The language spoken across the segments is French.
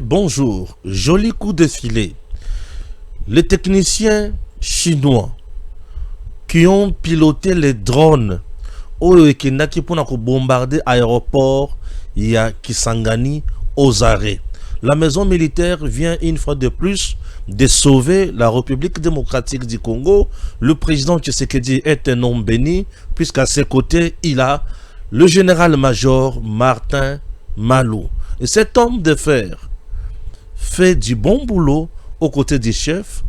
Bonjour, joli coup de filet. Les techniciens chinois qui ont piloté les drones qui pour bombarder l'aéroport Kisangani aux arrêts. La maison militaire vient une fois de plus de sauver la République démocratique du Congo. Le président Tshisekedi est un homme béni puisqu'à ses côtés, il a le général-major Martin Malou. Et cet homme de fer fait du bon boulot aux côtés du chef.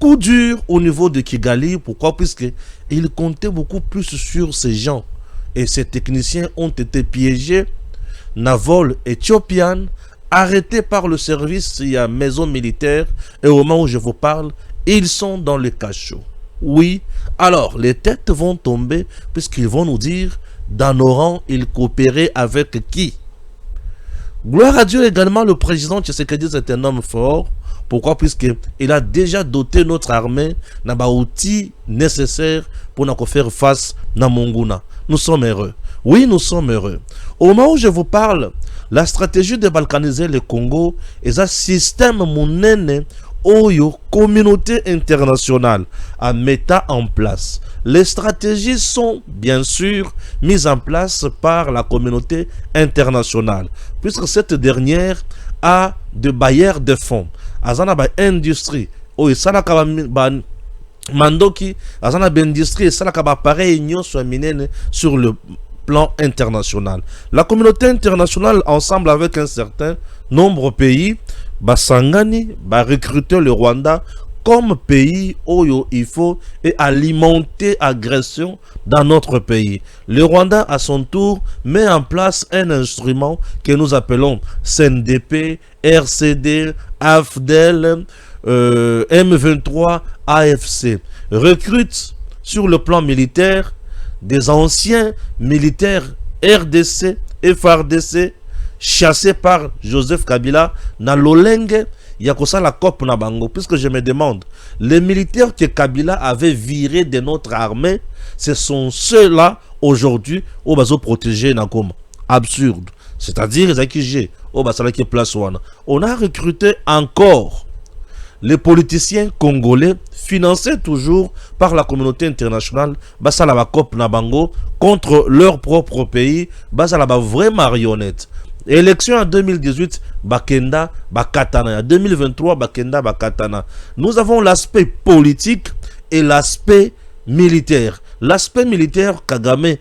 Coup dur au niveau de Kigali. Pourquoi? Puisqu'il comptait beaucoup plus sur ces gens. Et ces techniciens ont été piégés. Navol éthiopian, arrêtés par le service maison militaire. Et au moment où je vous parle, ils sont dans le cachot. Oui, alors les têtes vont tomber puisqu'ils vont nous dire dans nos rangs, ils coopéraient avec qui? Gloire à Dieu également, le président Tshisekedi est un homme fort. Pourquoi? Puisqu'il a déjà doté notre armée d'un outil nécessaire pour nous faire face à Monguna. Nous sommes heureux. Oui, nous sommes heureux. Au moment où je vous parle, la stratégie de balkaniser le Congo est un système monnaie Oyo, communauté internationale, à mettre en place. Les stratégies sont bien sûr mises en place par la communauté internationale, puisque cette dernière a de bailleurs de fonds. Azana ba industrie, oyo salaka ba mandoki, azana ba industrie, salaka ba pareil nyonso minene sur le plan international. La communauté internationale, ensemble avec un certain nombre de pays, Basangani va recruter le Rwanda comme pays où il faut et alimenter agression dans notre pays. Le Rwanda, à son tour, met en place un instrument que nous appelons CNDP, RCD, AFDEL, M23, AFC. Recrute sur le plan militaire des anciens militaires RDC, FRDC, chassés par Joseph Kabila, na Lolenge, Yakosa la COP na bango. Puisque je me demande, les militaires que Kabila avait virés de notre armée, ce sont ceux-là aujourd'hui au bazo protégé na comme absurde. C'est-à-dire, on a recruté encore les politiciens congolais financés toujours par la communauté internationale, Basalaba COP Nabango, contre leur propre pays, Basalaba vraie marionnette. Élection en 2018, Bakenda, Bakatana. En 2023, Bakenda, Bakatana. Nous avons l'aspect politique et l'aspect militaire. L'aspect militaire, Kagame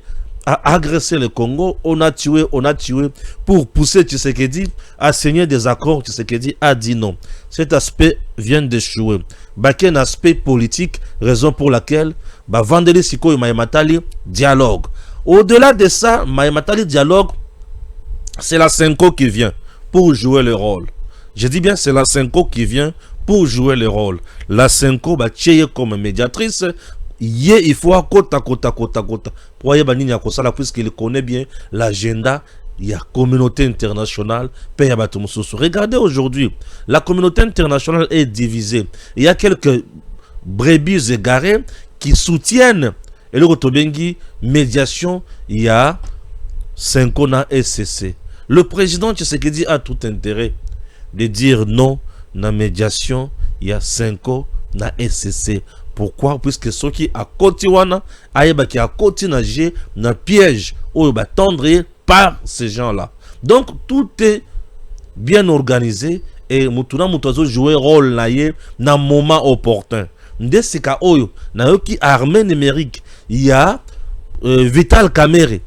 a agressé le Congo, on a tué pour pousser Tshisekedi à signer des accords. Tshisekedi a dit non. Cet aspect vient d'échouer. Baken aspect politique, raison pour laquelle Vandeli Siko et Maïmatali dialogue. Au-delà de ça, Maïmatali dialogue, c'est la Senko qui vient pour jouer le rôle. Je dis bien c'est la Senko qui vient pour jouer le rôle. La Senko va tchéyer comme médiatrice. Il faut à kota. Pour puisqu'il connaît bien l'agenda. Il y a communauté internationale. Regardez aujourd'hui, la communauté internationale est divisée. Il y a quelques brebis égarées qui soutiennent et le Rotobengi médiation. Il y a Senkona SCC. Le président Tshisekedi a tout intérêt de dire non na médiation. Il y a Senko na SCC. Pourquoi? Puisque ceux qui a Kotiwana, qui a Kotinagé, na piège ou tendre par ces gens-là. Donc tout est bien organisé et Mutuna Mutazo jouer rôle na moment opportun. Ndesika oyo na yoki armée numérique, il y a Vital Kamerhe.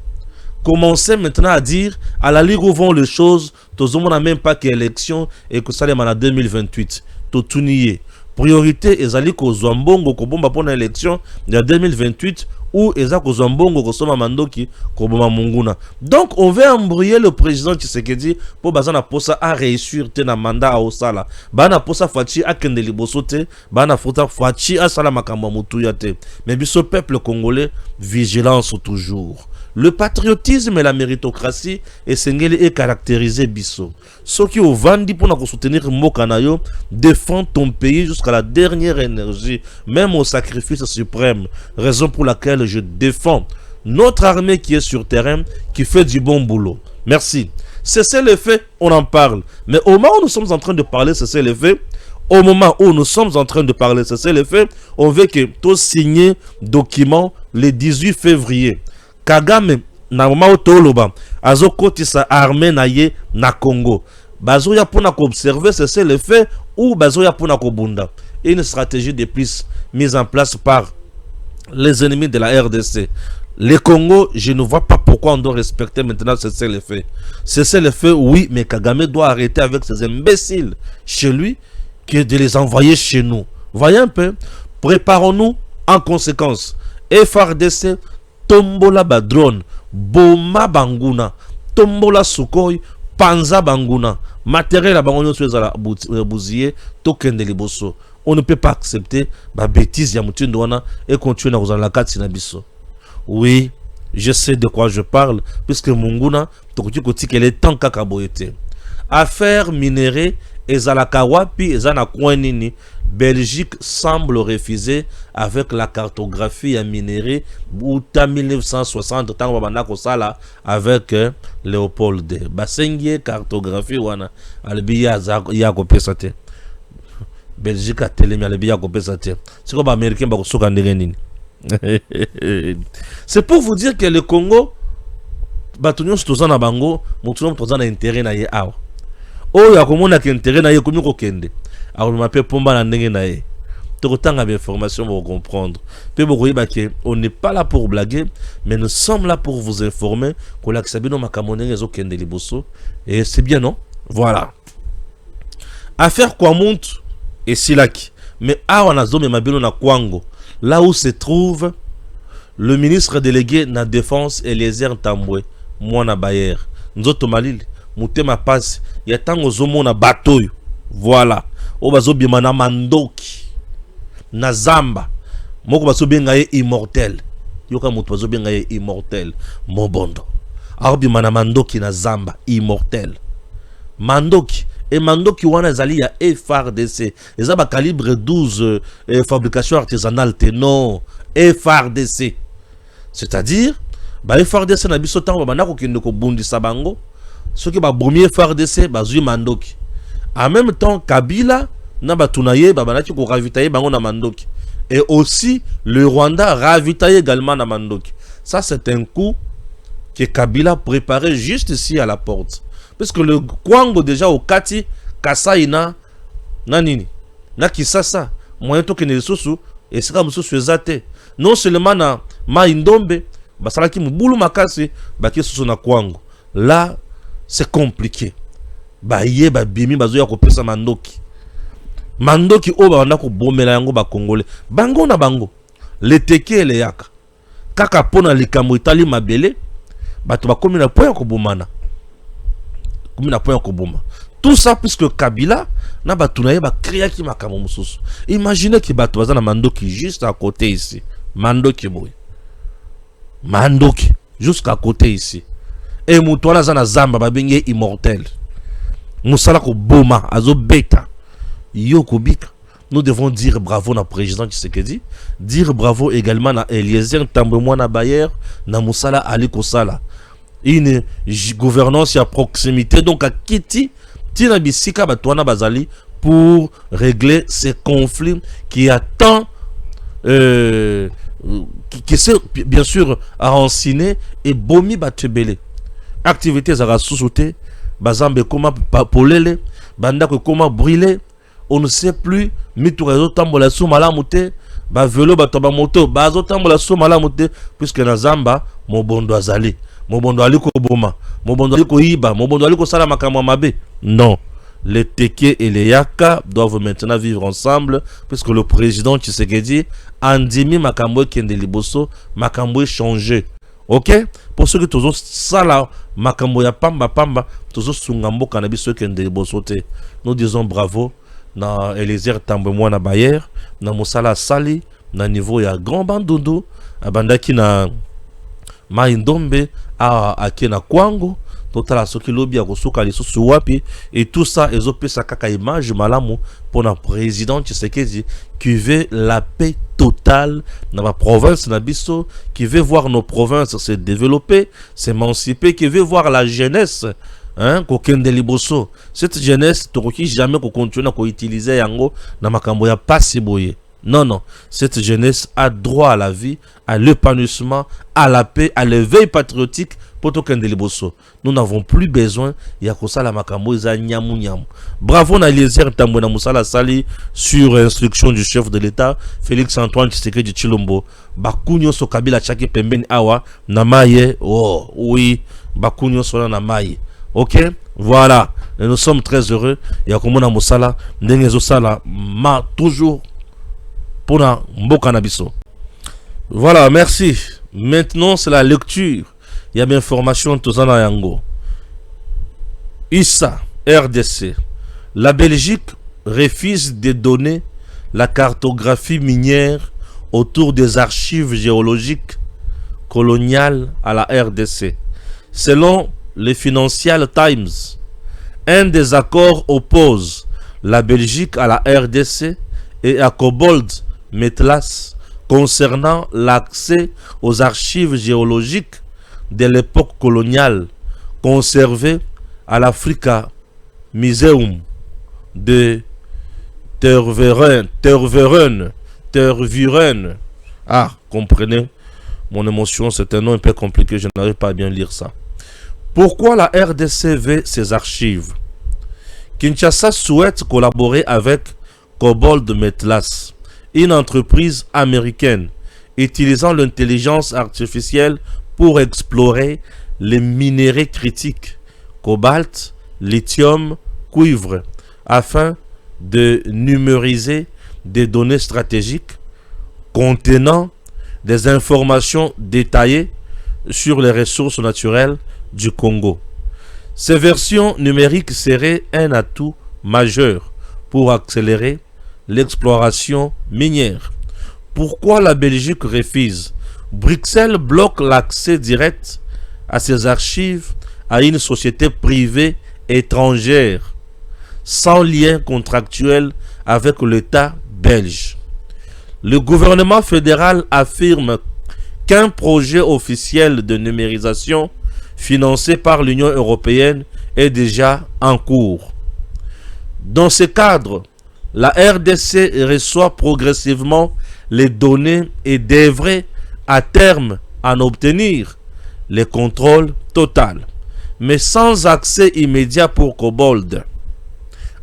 Commencez maintenant à dire à la ligue où vont les choses, tout le monde n'a même pas qu'élection et que ça les en 2028. Tout nier. Priorité ezali ko Zambongo ko bomba pour l'élection de 2028 ou ezali ko Zambongo ko soma mandoki ko bomba munguna. Donc on veut embrouiller le président Tshisekedi pour bazana posa à réussir na mandat à Osala. Bana posa fachi a kende liboso te, bana fota fachi a sala makambo mutuya te. Mais biso peuple congolais vigilance toujours. Le patriotisme et la méritocratie est caractérisé biso. Ceux qui ont vendu pour nous soutenir Mokanayo défendent ton pays jusqu'à la dernière énergie, même au sacrifice suprême. Raison pour laquelle je défends notre armée qui est sur terrain, qui fait du bon boulot. Merci. cessez les faits, on en parle. Mais au moment où nous sommes en train de parler, cessez les faits, au moment où nous sommes en train de parler, cessez les faits, on veut que tout signer document le 18 février. Kagame, na moment où toloba, azo kotisa armée na ye na Congo. Bazo ya pona ko observer, cessez les faits, ou bazo ya pona ko bunda. Une stratégie de plus mise en place par les ennemis de la RDC. Le Congo, je ne vois pas pourquoi on doit respecter maintenant cesser les faits. Cesser les faits, oui, mais Kagame doit arrêter avec ces imbéciles chez lui que de les envoyer chez nous. Voyez un peu, préparons-nous en conséquence. FRDC, Tombola Badrone, Boma Banguna, Tombola Sukhoi, Panza Banguna, matériel à Bangonio sur la bousillé, token de liboso. On ne peut pas accepter la bêtise Yamutin et continuer dans la carte Sinabiso. Oui, je sais de quoi je parle, puisque Munguna, qu'elle est tant kakaboyete. Affaire minérée, Ezalakawa, puis Ezanakouanini, Belgique semble refuser avec la cartographie à minérée, ou 1960, tant que ça avec Léopold II. Basengie cartographie, wana, albiya yakopesate. Belgique a télé, albiya yakopesate. C'est comme américain, bakosoka ndengenini. C'est pour vous dire que le Congo, Batunyon Stozana Bango, Moutunom Tozana intérêt na ye awa. Oh, ya komona ki intérêt na ye komi ko kende. Alors, je m'appelle Pomba na ndenge na ye. Tokotanga d'informations pour comprendre. Pe bokoyi bake, on n'est pas là pour blaguer, mais nous sommes là pour vous informer que la Sabino Makamonenge zo kende liboso. Et c'est bien, non? Voilà. Affaire quoi monte et Silaki. Mais awa na zome mabino na Kwango. Là où se trouve le ministre délégué na défense Eliezer Tambwe, Mwana Bayer. Nzoto Malil, Moutema passe, yatango zomo na batoyo. Voilà. Obazo bimana mandoki. Na zamba. Moko bazo benga ye immortel. Yoka mutu bazo benga ye immortel. Mobondo. Aho bimana mandoki na zamba. Immortel. Mandoki. Et Mandoki wana zali ya FRDC. Eza ba calibre 12 fabrication artisanale non FRDC. C'est-à-dire ba FRDC na biso tango ba nako kende ko bundisa bango. Ce qui ba bomi FRDC ba zui Mandoki. En même temps Kabila na ba tunaye ba banaki ko ravitailler bango na Mandoki. Et aussi le Rwanda ravitaille également na Mandoki. Ça c'est un coup que Kabila préparait juste ici à la porte. Parce que le Kwango déjà au Kati, Kasaina, Nanini, na Kisasa, moyen to kene sosu, et c'est comme sosu ezate. Non seulement na Maindombe, basalaki mubulu makasi, baki sosu na Kwango. Là, c'est compliqué. Ba ye ba bimi bazo ya kopesa Mandoki. Mandoki o ba ndako bomela yango ba Congolais. Bango na bango. Le teke le yaka. Kaka pona likambo itali mabele, bato bakomi na point ko bomana. Tout ça puisque Kabila n'a pas tourné ba créa qui m'a kamou mususu. Imaginez que bato bazana Mandoki juste à côté ici. Mandoki boy. Mandoki jusqu'à côté ici. Et mutuana zana zamba ba bengi immortel. Musala ko boma azo beta. Yoko bika. Nous devons dire bravo na président Tshisekedi, dire bravo également na Eliezer Tambwe Mwana Bayer, na Musala Ali Kosala. Une gouvernance à proximité, donc à Kiti, Tina Bisika Batouana Bazali pour régler ces conflits qui attend, qui s'est bien sûr enraciné et Bomi Batebele. Activités à sous-souté, Bazambe Koma Polele, Bandako Koma Brûlé, on ne sait plus, Mitourezo Tambola Soumalamute, Bavelo Batoba Moto, Bazo Tambola Soumalamute, puisque Nazamba, Mobondo Azali. Mobondo aliko boma, Mobondo aliko iba, Mobondo aliko sala makamwa mabe. Non. Les Teke et les Yaka doivent maintenant vivre ensemble, puisque le président Tshisekedi andimi makambo kende liboso, makambo changé. Ok? Pour ceux qui tozo sala makambo ya pamba pamba, tozo sungambo kanabiso kende liboso te. Nous disons bravo na Eliezer Tambwe Mwana Bayer, na Mosala Sali, na niveau ya Grand Bandundu, abandaki na Maindombe à Kena Kwango, totala soki lobi ya kosuka lisusu wapi, et tout ça ezopesa kaka image malamu pour le président Tshisekedi qui veut la paix totale dans la province Nabiso, qui veut voir nos provinces se développer, s'émanciper, qui veut voir la jeunesse hein, kokende liboso. Cette jeunesse, tokoki jamais ko continuer à utiliser yango na makambo ya pasi boye. Non, non. Cette jeunesse a droit à la vie, à l'épanouissement, à la paix, à l'éveil patriotique pour tout kende liboso. Nous n'avons plus besoin ya kosala makambo za nyamu nyamu. Bravo na Eliezer Tambwe na Musala Sali sur instruction du chef de l'État Félix Antoine Tshisekedi Tshilombo. Bakunyo so Kabila chaki pembeni awa na maye. Oh oui, bakunyo so na maye. OK? Voilà. Et nous sommes très heureux. Ya komona Musala ndengezo sala ma toujours pour na mboka na biso. Voilà, merci. Maintenant, c'est la lecture. Il y a bien information tout en yango. ISA, RDC. La Belgique refuse de donner la cartographie minière autour des archives géologiques coloniales à la RDC. Selon le Financial Times, un désaccord oppose la Belgique à la RDC et à Kobold Metlas concernant l'accès aux archives géologiques de l'époque coloniale conservées à l'Africa Museum de Tervuren. Ah, comprenez, mon émotion, c'est un nom un peu compliqué, je n'arrive pas à bien lire ça. Pourquoi la RDC veut ces archives? Kinshasa souhaite collaborer avec Kobold Metlas, une entreprise américaine utilisant l'intelligence artificielle pour explorer les minéraux critiques, cobalt, lithium, cuivre, afin de numériser des données stratégiques contenant des informations détaillées sur les ressources naturelles du Congo. Ces versions numériques seraient un atout majeur pour accélérer l'exploration minière. Pourquoi la Belgique refuse? Bruxelles bloque l'accès direct à ces archives à une société privée étrangère sans lien contractuel avec l'État belge. Le gouvernement fédéral affirme qu'un projet officiel de numérisation financé par l'Union européenne est déjà en cours. Dans ce cadre, la RDC reçoit progressivement les données et devrait à terme en obtenir le contrôle total, mais sans accès immédiat pour Kobold.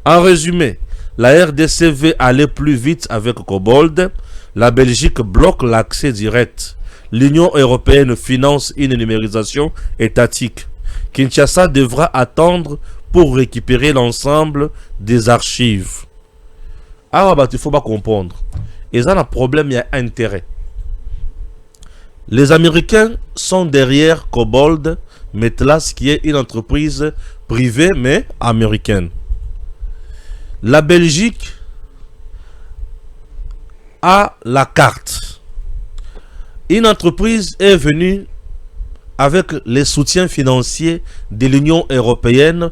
En résumé, la RDC veut aller plus vite avec Kobold, la Belgique bloque l'accès direct. L'Union européenne finance une numérisation étatique. Kinshasa devra attendre pour récupérer l'ensemble des archives. Ah, bah, il faut pas comprendre. Ils ont un problème, il y a intérêt. Les Américains sont derrière Kobold Metlas, qui est une entreprise privée mais américaine. La Belgique a la carte. Une entreprise est venue avec les soutiens financiers de l'Union européenne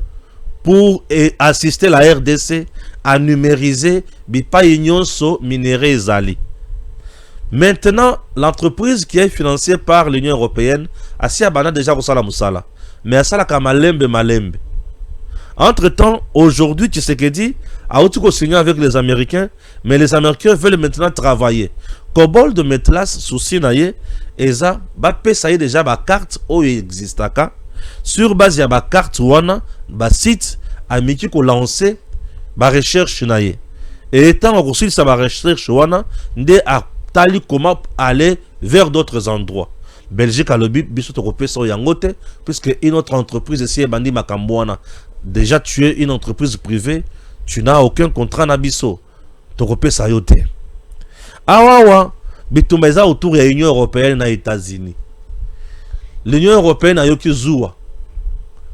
pour assister la RDC à numériser Bipaïnyonso Minéré Zali. Maintenant, l'entreprise qui est financée par l'Union européenne a si abana déjà Rosala Moussala. Mais à ça, la malembe. Entre-temps, aujourd'hui, Tshisekedi a aussi signé avec les Américains, mais les Américains veulent maintenant travailler. Kobold Metlas souci naye eza ba pesa déjà ba carte o existaka sur base ya ba carte wana ba site amiki ko lancer ba recherche naye. Et étant reçu sa ba recherche wana nde a tali comment aller vers d'autres endroits. Belgique a le biso to kopesa yangote puisque une autre entreprise ici bandi makambo wana. Déjà tu es une entreprise privée, tu n'as aucun contrat na biso. To kopesa yote. Awawa bitumeza autour de l'Union européenne et des États-Unis. L'Union européenne a yoki zoua.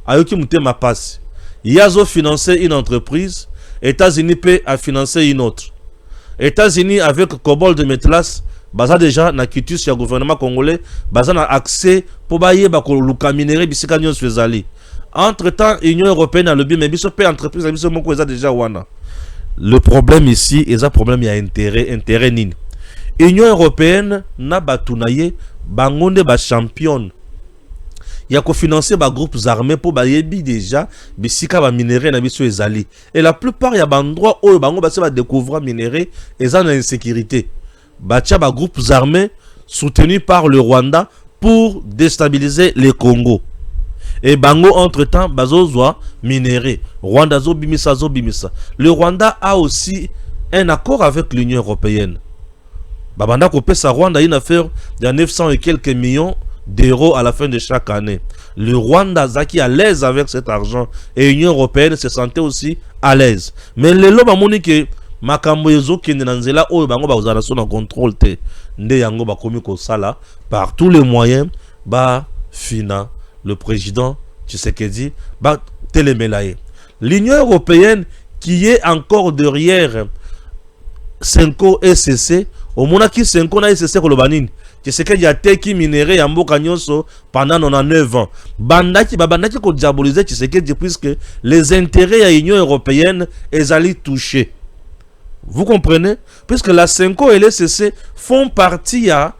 A yoki mutema passe. Yazo financé une entreprise, États-Unis peut a financé une autre. États-Unis avec Kobold Metlas, baza déjà na kitus ya gouvernement congolais, baza na accès pour bailler ba ko luka minéré bisika nyon swezali. Entre-temps, l'Union européenne a le bien mais biso pe entreprise a biso moko eza déjà wana. Le problème ici, il y a un problème, il y a intérêt nini. L'Union européenne n'a pas tunaye, bangonde ba championne. Il y a financer des groupes armés pour bayebi déjà bisika ba minerai na biso ezali. Et la plupart il y a des endroits où bango ba découvrir minerai et ça na insécurité. Batia ba groupes armés soutenus par le Rwanda pour déstabiliser le Congo. Et bango entre-temps bazozwa minerai. Rwanda zo bimisa zo bimisa. Le Rwanda a aussi un accord avec l'Union européenne. Babanda kopesa Rwanda une affaire de 900 et quelques millions d'euros à la fin de chaque année. Le Rwanda zaki à l'aise avec cet argent et l'Union européenne se sentait aussi à l'aise. Mais le loba moni que makambo ezo kende na nzela oyo bango bazana son contrôle te nde yango bakomi ko sala par tous les moyens ba fina le président Tshisekedi ba telemelaye. L'Union européenne qui est encore derrière Senko SCC au monaki Senko na SCC kolobanini Tshisekedi a teki minerai ya mboka nyonso pendant 99 ans. Bandaki ko diaboliser Tshisekedi puisque les intérêts à l'Union européenne ezali touchés. Vous comprenez? Puisque la Senko et le SCC font partie à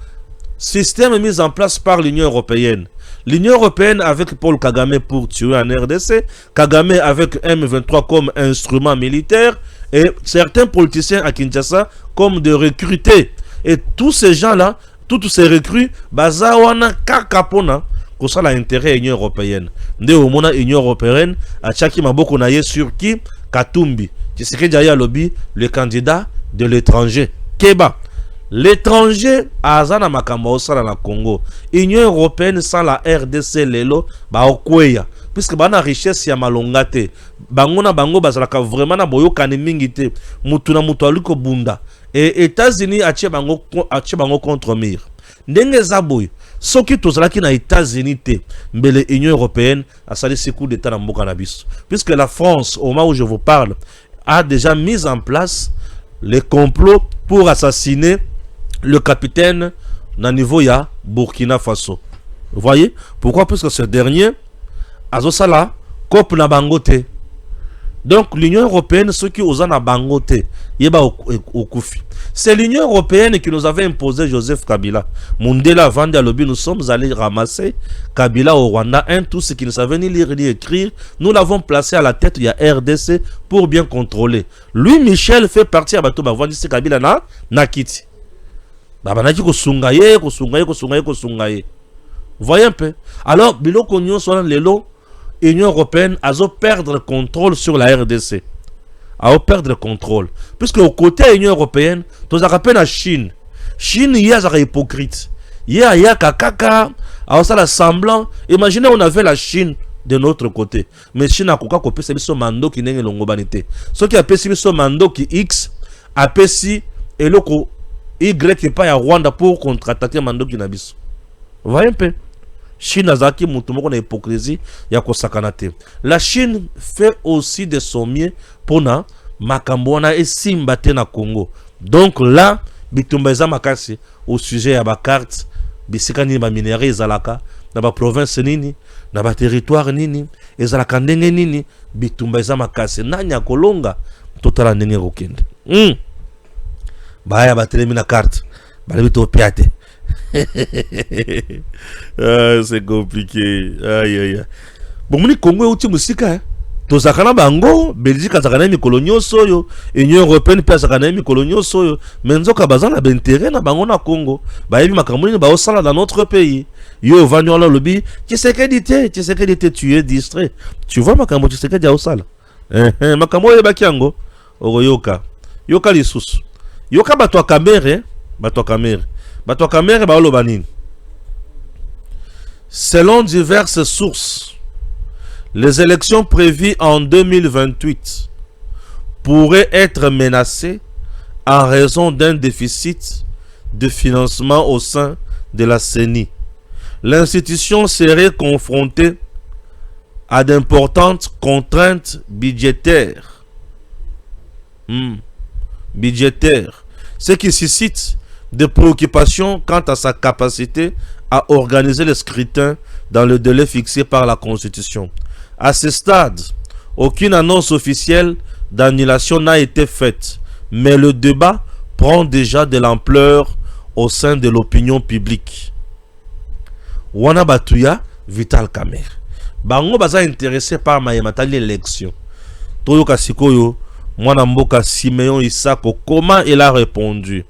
système mis en place par l'Union européenne. L'Union européenne avec Paul Kagame pour tuer en RDC, Kagame avec M23 comme instrument militaire et certains politiciens à Kinshasa comme de recruter. Et tous ces gens-là, tous ces recrues, bazawana kakapona, que ça l'intérêt de l'Union européenne. Nde au mona Union européenne, à chaki maboko naye sur qui Katumbi. Tshisekedi aya lobby, le candidat de l'étranger. Keba. L'étranger azana makambo osala na Congo. Union européenne sans la RDC lelo ba okweya. Puisque bana richesse ya malonga te. Bango na bango bazalaka vraiment na boyokani mingi te. Mutu na mutu aliko bunda. Et États-Unis atie bango contre mire. Ndenge zaboy. Soki tozalaki na États-Unis te. Mbele Union européenne asali siku d'état na mboka na biso. Puisque la France, au moment où je vous parle, a déjà mis en place les complots pour assassiner le capitaine na niveau ya Burkina Faso. Vous voyez? Pourquoi? Parce que ce dernier azosala cop na bangote. Donc l'Union européenne, ceux qui osent na bangote, yeba okufi. C'est l'Union européenne qui nous avait imposé Joseph Kabila. Mundela Vandi Alobi, nous sommes allés ramasser Kabila au Rwanda, un tout ce qui ne savait ni lire ni écrire. Nous l'avons placé à la tête de la RDC pour bien contrôler. Lui, Michel, fait partie à Bato Bavandi, c'est Kabila na Kiti. Babanaki kosungaye. Vous voyez un peu? Alors, bilo konyo soit lelo, Union européenne a perdre le contrôle sur la RDC. A perdre le contrôle. Puisque au côté de l'Union européenne, tu as rappelé la Chine. Chine, il y a des hypocrites. Il y a kakaka, a ça semblant. Imaginez, on avait la Chine de notre côté. Mais Chine a coupé c'est son mando qui n'est l'ongobanité. Ce qui a payé son mando qui X a payé et le Y qui pas à Rwanda pour contre-attaquer mando qui n'abisse. Vous voyez un peu? Chine azaki mutumoko na hypocrisie ya kosakanate. La Chine fait aussi de son mieux pour na makambo na esimba te na Congo. Donc là, bitumba eza makasi au sujet ya ba carte bisika nini ba minerai ezalaka na ba province nini na ba territoire nini ezalaka ndenge nini bitumba eza makasi nanya kolonga totala ndenge kokende. Baya ba telemi na carte bali bito piate. Ah, c'est compliqué. Aïe aïe aïe. Bon, moni Congo est outil musika. Tozakana bango, Belgique azakana mi colonio soyo, Union européenne pe azakana mi colonio soyo. Menzoka bazana b'intérêt na bango na Congo. Ba yebi makamoni ba osala dans notre pays. Yo vanyo la lobby, Tshisekedi te tu es distrait. Tu vois makambo Tshisekedi a osala. Makambo ye bakiango. Oroyoka. Yoka lisusu. Yoka bato kamere, selon diverses sources, les élections prévues en 2028 pourraient être menacées en raison d'un déficit de financement au sein de la CENI. L'institution serait confrontée à d'importantes contraintes budgétaires. Ce qui suscite des préoccupations quant à sa capacité à organiser le scrutin dans le délai fixé par la Constitution. À ce stade, aucune annonce officielle d'annulation n'a été faite, mais le débat prend déjà de l'ampleur au sein de l'opinion publique. Wana batuya Vital Kamerhe. Bango baza intéressé par mayematali élection. Toyo Kasikoyo, mwana mboka Simeon Isako, comment il a répondu?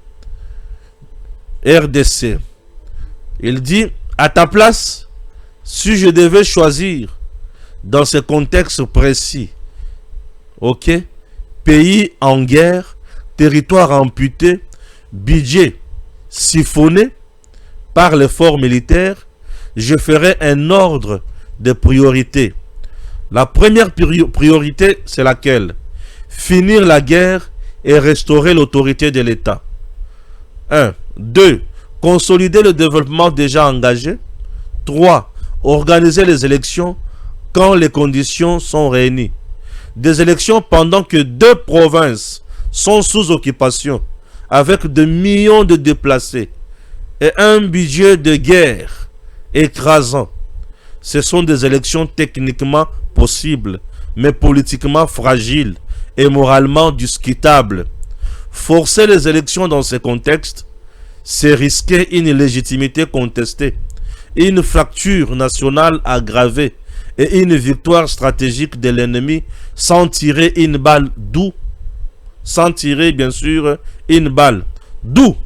RDC. Il dit, à ta place, si je devais choisir dans ce contexte précis, ok, pays en guerre, territoire amputé, budget siphonné par l'effort militaire, je ferai un ordre de priorités. La première priorité, c'est laquelle? Finir la guerre et restaurer l'autorité de l'État. 1. 2. Consolider le développement déjà engagé. 3. Organiser les élections quand les conditions sont réunies. Des élections pendant que 2 provinces sont sous occupation, avec de millions de déplacés et un budget de guerre écrasant. Ce sont des élections techniquement possibles, mais politiquement fragiles et moralement discutables. Forcer les élections dans ce contexte, c'est risquer une légitimité contestée, une fracture nationale aggravée et une victoire stratégique de l'ennemi sans tirer une balle d'où? Sans tirer bien sûr une balle. D'où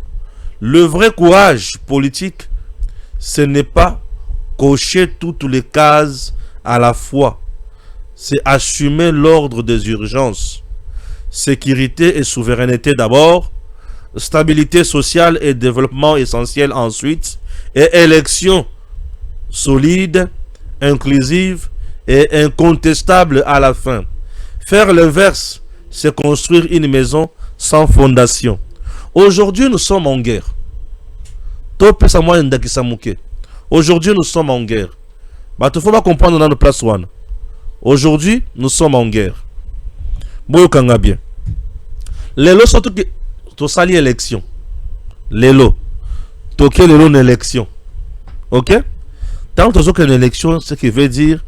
le vrai courage politique, ce n'est pas cocher toutes les cases à la fois. C'est assumer l'ordre des urgences. Sécurité et souveraineté d'abord, stabilité sociale et développement essentiel ensuite, et élection solide, inclusive et incontestable à la fin. Faire l'inverse, c'est construire une maison sans fondation. Aujourd'hui, nous sommes en guerre. Aujourd'hui, nous sommes en guerre. Il faut pas comprendre dans le place one. Aujourd'hui, nous sommes en guerre. Boyokanga bien. Lelo surtout que to sali élection. Lelo. Toke lelo une élection. OK? Tant que une élection, ce qui veut dire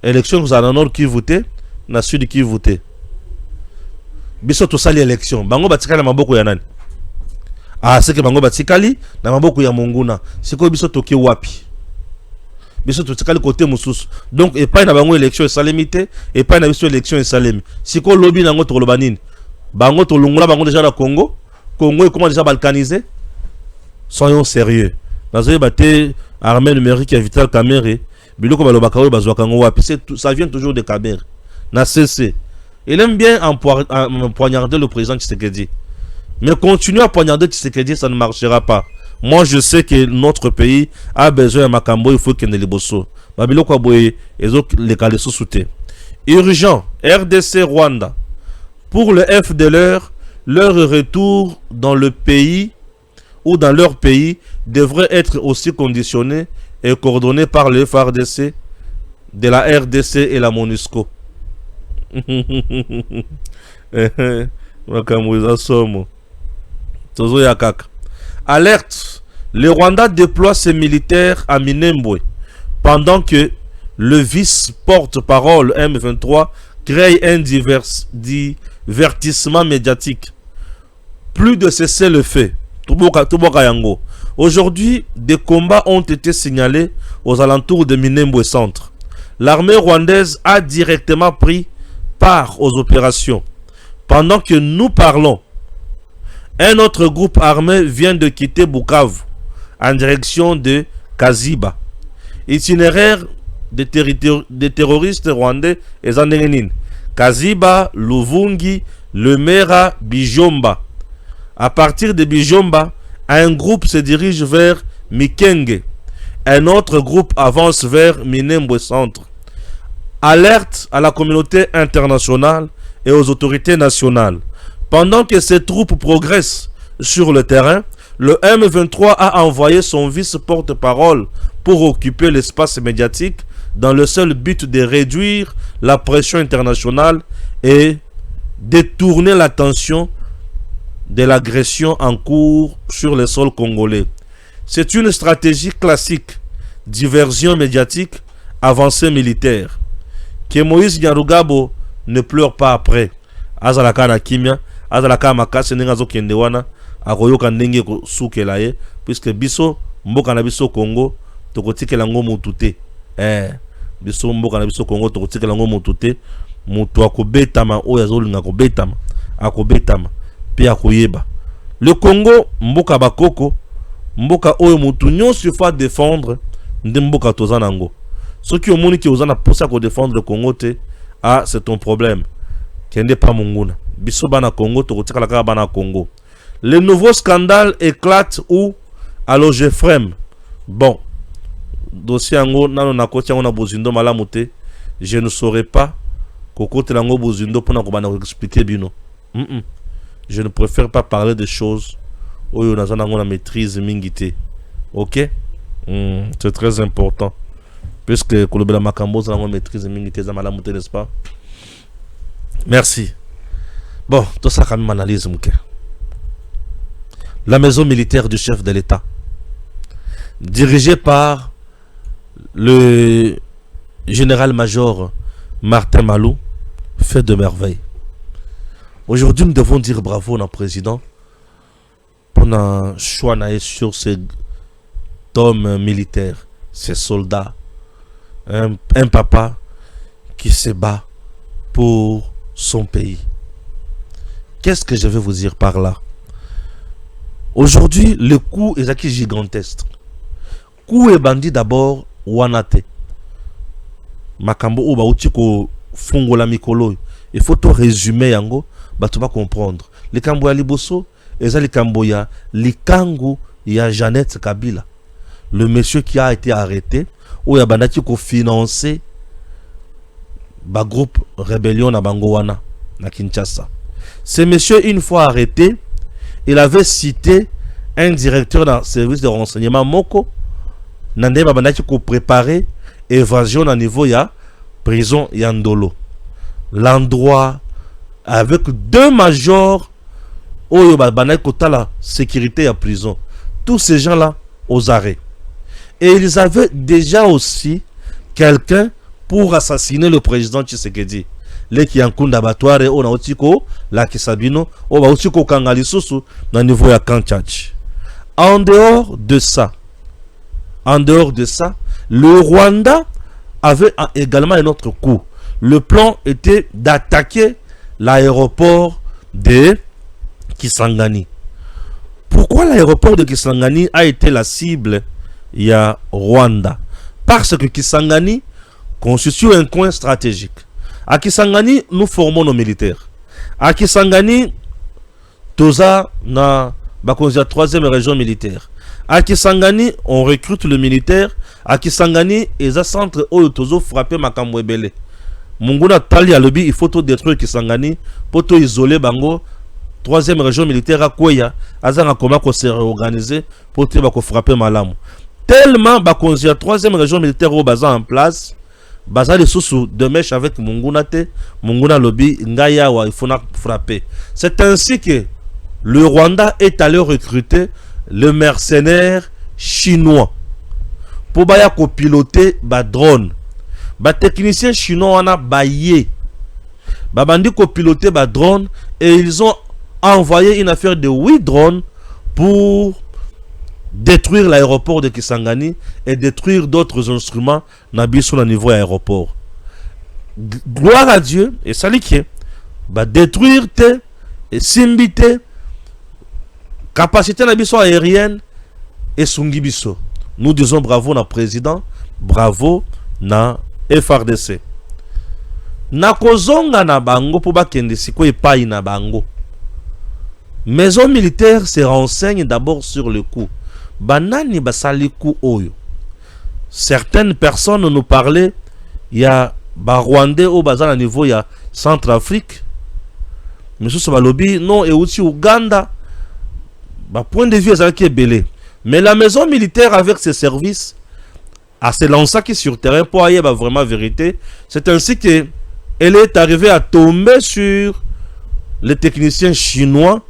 élection vous avez nord qui voter, na sud qui voter. Biso to sali élection. Bango batikala maboko ya nani? Ah, c'est que bango batikali na maboko ya Monguna. C'est ko biso toke wapi? Biso totikali côté mususu. Donc et pas na bango élection et salemité et pas na biso élection et salemi. Si ko lobby nango to lobanini. Bango to lungula bango déjà na Congo. Congo est comment déjà balkanisé? Soyons sérieux. Nazoye baté armée numérique et Vital Kamerhe. Biloko balobaka oyo bazwaka ngo wapi? Ça vient toujours de Kamerhe. Na CC. Il aime bien poignarder le président Tshisekedi. Mais continuer à poignarder Tshisekedi, ça ne marchera pas. Moi, je sais que notre pays a besoin de Makambo, il faut qu'il y ait des bosso. Babiloko boye, et les calesso souté. Urgent, RDC Rwanda. Pour le FDLR, leur retour dans le pays ou dans leur pays devrait être aussi conditionné et coordonné par le FARDC de la RDC et la MONUSCO. Alerte, le Rwanda déploie ses militaires à Minembwe pendant que le vice-porte-parole M23 crée un divertissement médiatique. Plus de cessez-le-feu. Aujourd'hui, des combats ont été signalés aux alentours de Minembwe Centre. L'armée rwandaise a directement pris part aux opérations. Pendant que nous parlons, un autre groupe armé vient de quitter Bukavu en direction de Kaziba. Itinéraire des terroristes rwandais et Zandengenin. Kaziba, Luvungi, Lemera, Bijomba. À partir de Bijomba, un groupe se dirige vers Mikenge. Un autre groupe avance vers Minembwe Centre. Alerte à la communauté internationale et aux autorités nationales. Pendant que ces troupes progressent sur le terrain, le M23 a envoyé son vice-porte-parole pour occuper l'espace médiatique dans le seul but de réduire la pression internationale et détourner l'attention de l'agression en cours sur le sol congolais. C'est une stratégie classique, diversion médiatique, avancée militaire. Que Moïse Nyarugabo ne pleure pas après. Azalaka na kimia, azalaka makase nengazo kendewana, akoyoka ndenge ko sukela ye, puisque biso mboka na biso Congo tokotikela ngo mutute biso mboka na biso Congo tokotikela ngo mutute mutu akobetama oyo azolinga kobetama akobetama pe akoyeba. Le Congo mboka bakoko mboka oyo mutu nyonso fa défendre nde mboka toza nango. Ceux qui omoni ki ozana posa ko défendre le Congo te, ah c'est ton problème. Kende pas munguna. Biso bana Congo tokotikala kaka bana Congo. Le nouveau scandale éclate où à l'OGFREM. Bon, dossier ango nano nakoti yango na bozindo malamu te. Je ne saurais pas kokote lango bozindo pona ko bana expliquer bino. Je ne préfère pas parler de choses où on a na maîtrise mingité. OK? C'est très important. Puisque kolobela makambo za na maîtrise mingité za malamu te, n'est-ce pas? Merci. Bon, tout ça quand même analyse mouké. La maison militaire du chef de l'État, dirigée par le général-major Martin Malou, fait de merveilles. Aujourd'hui, nous devons dire bravo à notre président pour notre choix sur ces hommes militaires, ces soldats, un papa qui se bat pour son pays. Qu'est-ce que je vais vous dire par là? Aujourd'hui, le coup est gigantesque. Coup est bandit d'abord wanate. Makambo oba utiko fungo la mikolo. Il faut tout résumer yango, ba tu vas comprendre. Le kambo ya liboso, eza le kambo ya likangu ya Jeannette Kabila. Le monsieur qui a été arrêté, ou ya bandati ko financer ba groupe rébellion na bango wana na Kinshasa. Ce monsieur, une fois arrêté, il avait cité un directeur d'un service de renseignement Moko Nande Babandaki ko préparer évasion à niveau ya prison Yandolo. L'endroit avec deux majors Oyo Babandaki kota la sécurité à prison. Tous ces gens-là aux arrêts. Et ils avaient déjà aussi quelqu'un pour assassiner le président Tshisekedi. Les qui en compte d'abattoir et on a aussi la Kisabino, on va aussi Kangali Sousou dans le niveau de Kanchach. En dehors de ça, le Rwanda avait également un autre coup. Le plan était d'attaquer l'aéroport de Kisangani. Pourquoi l'aéroport de Kisangani a été la cible? Il y a Rwanda. Parce que Kisangani constitue un coin stratégique. À Kisangani, nous formons nos militaires. À Kisangani, Toza na Bakonzia 3e région militaire. À Kisangani, on recrute le militaire. À Kisangani, ils ont centre où Tozo frappé Makambo Ebele. Munguna Tali a lobby, il faut tout détruire Kisangani pour tout isoler Bango. 3e région militaire à Kouya. Azanga comment qu'on s'est réorganisé pour tout frapper Malamu. Tellement Bakonzia 3e région militaire au bazar en place. Baza les sous de mèche avec Munguna te, Munguna lobby, Ngaya wa il faut frapper. C'est ainsi que le Rwanda est allé recruter le mercenaire chinois pour baya copiloter ba drone. Ba technicien chinois on a baillé. Ba bandi copiloter ba drone et ils ont envoyé une affaire de 8 drones pour détruire l'aéroport de Kisangani et détruire d'autres instruments au niveau aéroport. Gloire à Dieu et saliké va détruire te et simbité capacité nabiso aérienne et sungibiso. Nous disons bravo na président, bravo na FRDC. Na kozonga na bango pour bakende siko epai na bango. Maison militaire se renseigne d'abord sur le coup. Banani basaliku oyo. Certaines personnes nous parlaient, il y a Rwandais au bazar à niveau, il y a Centrafrique. Monsieur Sobalobi, non, et aussi Ouganda. Point de vue, qui est belé. Mais la maison militaire avec ses services a se lancé qui sur terrain pour aller vraiment vérité. C'est ainsi que elle est arrivée à tomber sur les techniciens chinois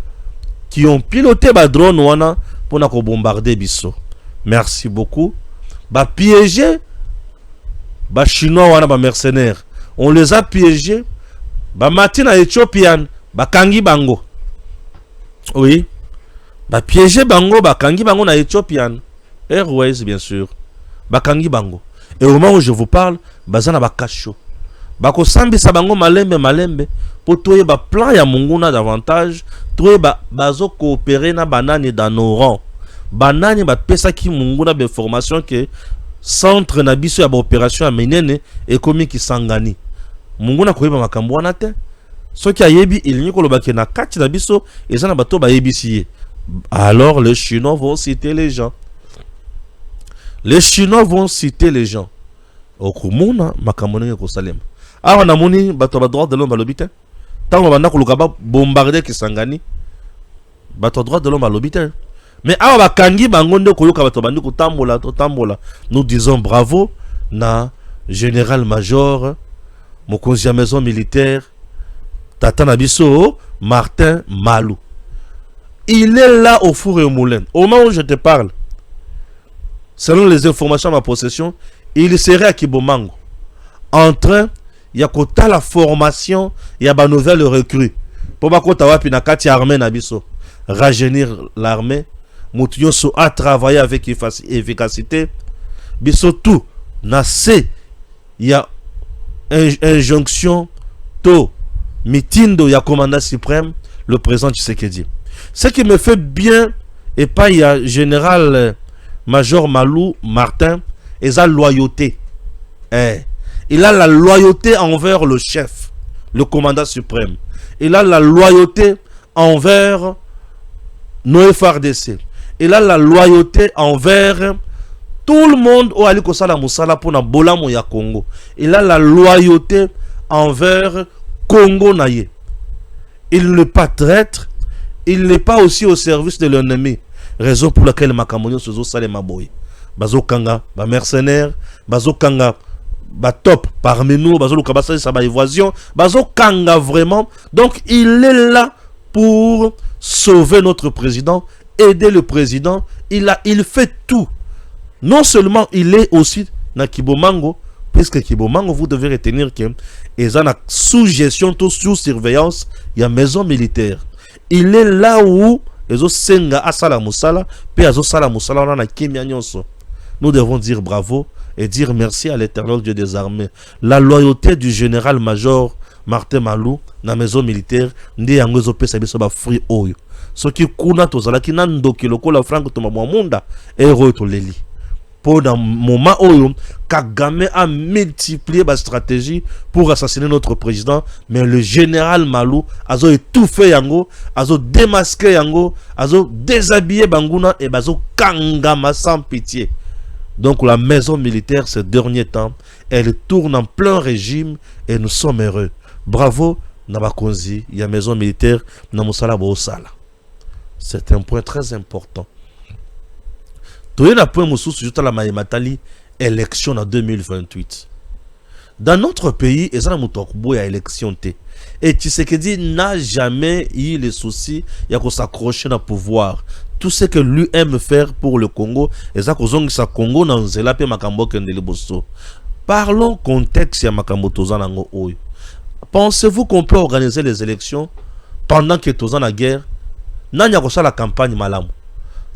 qui ont piloté ba drone wana pour nous bombarder biso. Merci beaucoup. Ba piégé ba chinois wana ba mercenaires. On les a piégés. Ba matina éthiopienne ba kangi bango. Oui. Ba piégé bango ba kangi bango na Ethiopian Airways bien sûr. bakangi bango. Et au moment où je vous parle, bazana bakacho. Bako sambi sabango malembe pour toye ba plan ya munguna davantage, toye bazo coopérer na banani dans nos rangs. Banani ba pesa ki munguna be formation que centre na biso ya ba opération ya menene et komi ki sangani. Munguna koyeba makambo wana te. Soki ayebi il n'y koloba ke na kati na biso ezana bato ba yebisiye. Alors les Chinois vont citer les gens. Les Chinois vont citer les gens. Okumuna makamone ko salema. Awa namoni bato ba droit de l'homme balobite. Tango banda ko lukaba bombarder Kisangani. Bato droit de l'homme balobite. Mais awa bakangi bango nde ko yoka bato bandi ko tambola to tambola. Nous disons bravo na général-major mokonzi ya maison militaire Tata Nabiso Martin Malou. Il est là au four et au moulin. Au moment où je te parle, selon les informations à ma possession, il serait à Kibomango. En train, il y a la formation, il y a une nouvelle recrue. Pour que tu aies armée Nabiso, rajeunir l'armée, Moutioso a travaillé avec efficacité. Biso tout, Nassé, il y a injonction, to, mitindo, il y a commandant suprême, le président Tshisekedi. Ce qui me fait bien, et pas il y a général major Malou Martin, et sa loyauté. Il a la loyauté envers le chef, le commandant suprême. Il a la loyauté envers nos FARDC. Il a la loyauté envers tout le monde au Ali Kosala Moussala pour na bolamo ya Congo. Il a la loyauté envers Congo Naye. Il n'est pas traître. Il n'est pas aussi au service de l'ennemi. Raison pour laquelle Makamonio se sale maboy. Bazo Kanga, ba mercenaire, Bazo Kanga, ba top parmi nous, Bazo Lukabasa, sa ba évasion, Bazo Kanga vraiment. Donc il est là pour sauver notre président, aider le président. Il fait tout. Non seulement il est aussi na Kibomango, puisque Kibomango, vous devez retenir que ils ont sous gestion, tout sous surveillance, il y a maison militaire. Il est là où senga asala musala, pe azo sala musala na kimia nyonso. Nous devons dire bravo et dire merci à l'Éternel Dieu des armées. La loyauté du général-major Martin Malou na maison militaire ndi yango zo pesa biso ba free oyo. Soki kuna tozala ki nandoki lokola franco to mamunda ero to leli. Pour dans moment où Kagame a multiplié sa stratégie pour assassiner notre président, mais le général Malou a étouffé Yango, a démasqué Yango, a déshabillé Banguna et a kangama sans pitié. Donc la maison militaire ces derniers temps, elle tourne en plein régime et nous sommes heureux. Bravo Nabakonzi, il y a maison militaire Namusala Bosala. C'est un point très important. Élection en 2028. Dans notre pays, il y a élection. Et Tshisekedi n'a jamais eu le souci de s'accrocher au pouvoir. Tout ce que lui aime faire pour le Congo, c'est Congo parlons contexte ya makambo tozanango oyo. Pensez-vous qu'on peut organiser les élections pendant que tozan la guerre? Nanya ko la campagne malamu.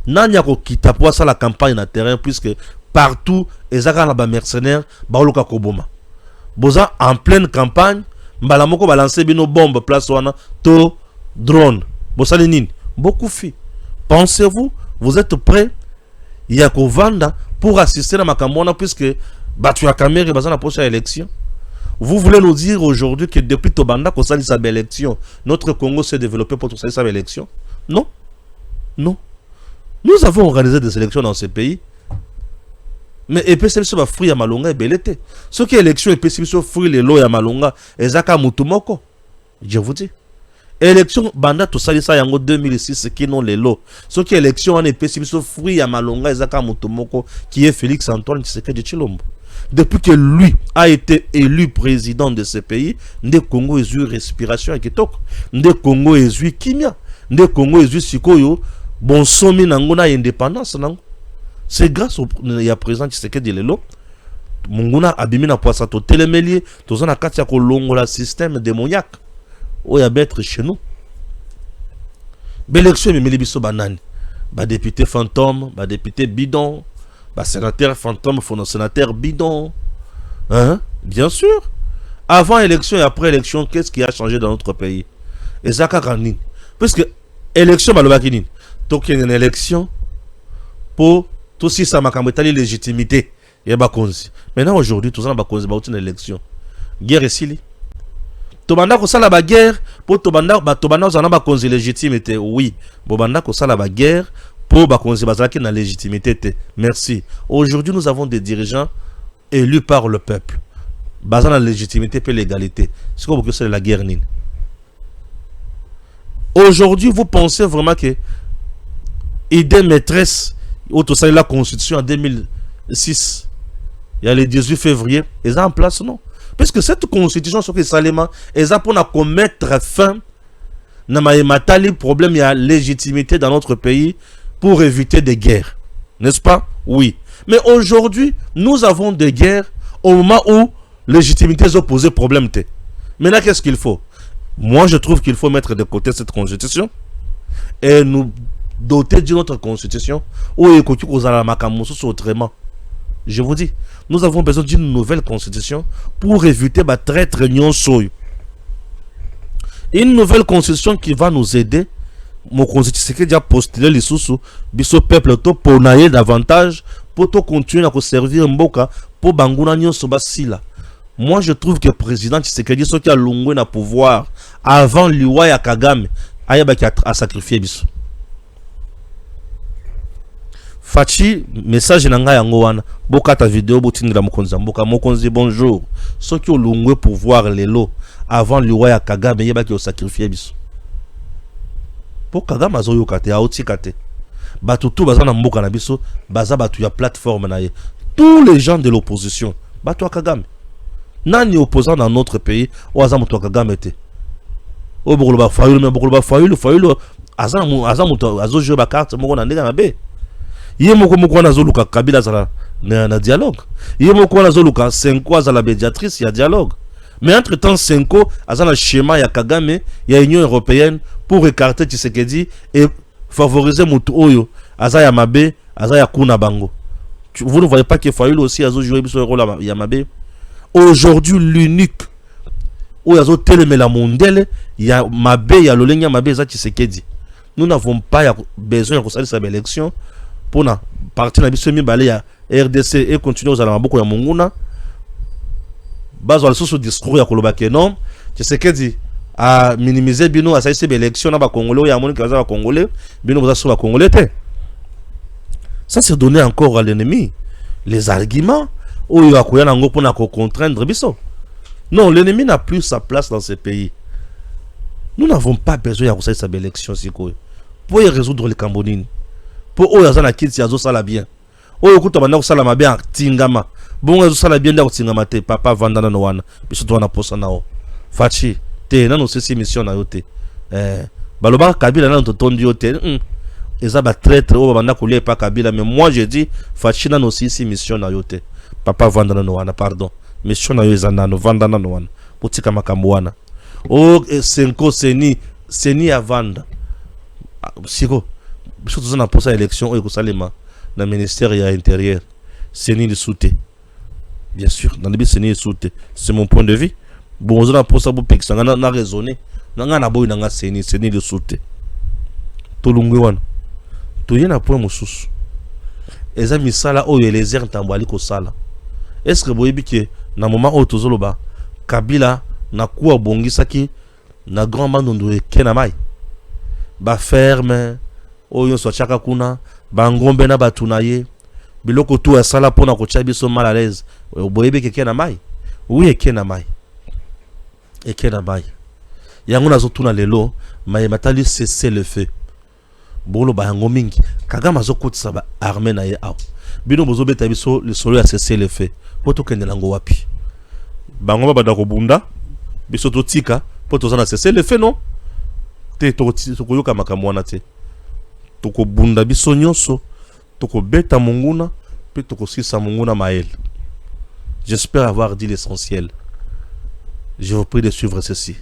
Nanya ko kitapwa sa la campagne na terrain puisque partout ezaka na ba mercenaires baoluka koboma. Boza en pleine campagne, mbalamoko balancer bino bombe place wana to drone. Bosali nini? Beaucoup fi. Pensez-vous, vous êtes prêts? Yako vanda pour assister à makamona puisque batu ya Kamere bazana prochaine élection. Vous voulez nous dire aujourd'hui que depuis Tobanda qu'on s'allie sa belle élection, notre Congo s'est développé pour s'allie sa belle élection? Non. Non. Nous avons organisé des élections dans ce pays. Mais et puis celle-ci va fruit à Malonga et belete. Ce qui est élection et puis celle-ci fruit les lois à Malonga et Zaka Mutumoko. Je vous dis. Élection banda to salisa yango 2006 qui non les lots. Ce qui est élection en épée celle-ci fruit à Malonga et Zaka Mutumoko qui est Félix Antoine Tshisekedi Tshilombo. Depuis que lui a été élu président de ce pays, Nde Congo est eu respiration et kitoko. Nde Congo est eu kimia. Nde Congo est eu sikoyo. Bon somi nangona indépendance nango. C'est grâce au président Tshisekedi Lelo. Munguna abimina poisa to telemelier. Tozana katia ko longola système démoniaque. Oya betre chez nous. L'élection mais biso banane. Ba député fantôme, ba député bidon. Bah, sénateur fantôme, sénateur bidon. Hein? Bien sûr. Avant élection et après élection, qu'est-ce qui a changé dans notre pays? Et ça, puisque élection, donc il y a une élection pour tout si ça m'a cambré légitimité. Maintenant, aujourd'hui, tout ça, on a une élection. Guerre ici. Tobanda ko sala ba guerre pour tobanda za na ba konzi légitimité. Oui, bobanda ko sala ba guerre pour ba konzi bazaki na légitimité. Merci. Aujourd'hui, nous avons des dirigeants élus par le peuple. Basant la légitimité et l'égalité. C'est comme que c'est la guerre nine. Aujourd'hui, vous pensez vraiment que idée maîtresse au tout ça la constitution en 2006, il y a le 18 février, ils sont en place non? Parce que cette constitution, ce que Salema, est pour commettre fin à les problèmes, il y a légitimité dans notre pays pour éviter des guerres. N'est-ce pas? Oui. Mais aujourd'hui, nous avons des guerres au moment où légitimité est opposée problème. Maintenant, qu'est-ce qu'il faut? Moi, je trouve qu'il faut mettre de côté cette constitution et nous doter d'une autre constitution où il y a autrement. Je vous dis, nous avons besoin d'une nouvelle constitution pour éviter la traite réunion soy. Une nouvelle constitution qui va nous aider. Mon constitution qui a postulé les sous biso peuple pour nailler davantage pour continuer à servir mboka pour banguna nyon sobasila. Moi je trouve que le président Tshisekedi ce qui a longé na pouvoir avant Liwa ya Kagame ayabaki a sacrifié biso. Fachi, message nanga yango wana. Boka ta vidéo botindira mokonzi mboka. Mokonzi bonjour. Ceux qui ont longé pour voir les lots avant Liwa ya Kagame yebaki au sacrifié biso. Pour Kagame azoyo kate aoti kate. Batutu bazana mboka na biso, baza batu ya plateforme na ye. Tous les gens de l'opposition, batu ya Kagame. Nani opposant dans notre pays, ou aza mutu ya Kagame te. O bokolo ba fayulu me bokolo ba fayulu aza mutu azo jouer ba carte moko na ndenge na be. Yé moko na zoluka Kabila zala na dialogue. Yé moko na zoluka Senko azala médiatrice ya dialogue. Mais entre temps Senko azala schéma ya Kagame ya Union européenne pour écarter Tshisekedi et favoriser mutu oyo aza ya mabe aza ya kuna bango. Vous ne voyez pas que Fayulu aussi azo jouer biso rôle ya mabe. Aujourd'hui l'unique où azo teleme la mondele ya mabe ya lolenya mabe za Tshisekedi. Nous n'avons pas besoin de faire cette élection pour na partir na biso mibale ya RDC et continuer aux alamaboko ya monguna base wala sous discours ya koloba ke non Tshisekedi a minimiser bino a saisi élection na ba congolais ya moni kaza ba congolais bino boza sur ba congolais te. Ça c'est donner encore à l'ennemi les arguments où il va koya nango pour na contraindre biso. Non, l'ennemi n'a plus sa place dans ce pays. Nous n'avons pas besoin de cette élection pour y résoudre les Cambonines. Pour eux, ils ont quitté, ils ont ça bien. Oh, écoute, on a ça la bien, tingama. Bon, ils ont ça la bien, tingama te. Papa vandana no wana. Biso to na posa nao. Fachi, te na no sesi mission na yote. Baloba Kabila na to tondi yote. Ils ont traître au banda couler pas Kabila, mais moi je dis Fachi na no sesi mission na yote. Papa vandana no wana, pardon. Mission na yo ezana no vandana no wana. Potika makambo wana. Oh, Senko seni à vendre. Siko. Surtout dans la élection, dans le ministère de l'Intérieur, c'est ni de souté. Bien sûr, dans le but, c'est ni de souté. C'est mon point de vue. Bon, on a pour ça, on a raisonné. On a besoin de c'est ni de souté. Tout le monde, tout le monde a point de sous. Et ça, mis ça là, où il y a les airs tambouali ko sala. Est-ce que vous voyez que dans le moment où tout le monde, Kabila, na quoi bongi saki, na grand bande de Kenamai, ba ferme. Oyo so chaka kuna bangombe na batunaye biloko tu ya sala pona ko chabiso mal à l'aise boyebe keke na mai oui eke na mai yango nazo tuna lelo mai matali cesser le feu bolo ba yango mingi Kagame zo kotisa ba armée na ye aw bino bozo beta biso le solo ya cesser le feu poto kende lango wapi bango ba ko bunda biso to tika poto zana cesser le feu non te to koyoka makamwana te toko bunda biso nyonso toko beta monguna pe toko sisa monguna mael. J'espère avoir dit l'essentiel. Je vous prie de suivre ceci.